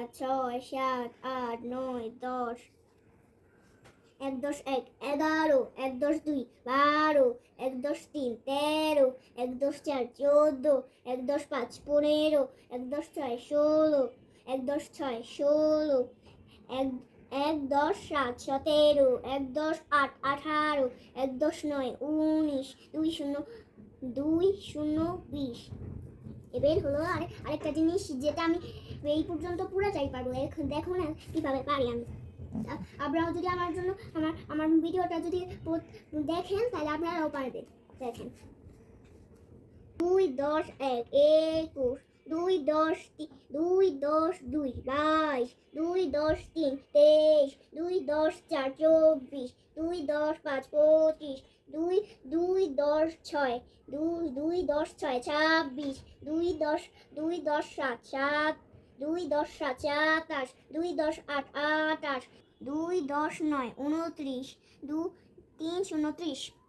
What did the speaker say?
5 6 7 8 9 10 1 10 1 11 1 10 2 12 1 10 3 13 1 10 4 14 1 10 5 15 1 10 6 16 1 10 6 16 1 10 7 17 1 10 8 18 1 10 9 19 2 0 2 0 20 এবার হলো আরেকটা জিনিস যেটা আমি এই পর্যন্ত পুরোটাই পারবো। এখন দেখো না কিভাবে পারি আমি। আপনারাও যদি আমার জন্য আমার ভিডিওটা যদি দেখেন তাহলে আপনারাও পারবেন। দেখেন 2 10 1 21 2 10 2 10 2 22 2 10 3 23 2 10 4 24 2 10 5 25 2 2 10 6 2 2 10 6 26 2 10 2 10 7 7 2 10 7 27 2 10 8 28 2 10 9 29 2 3 29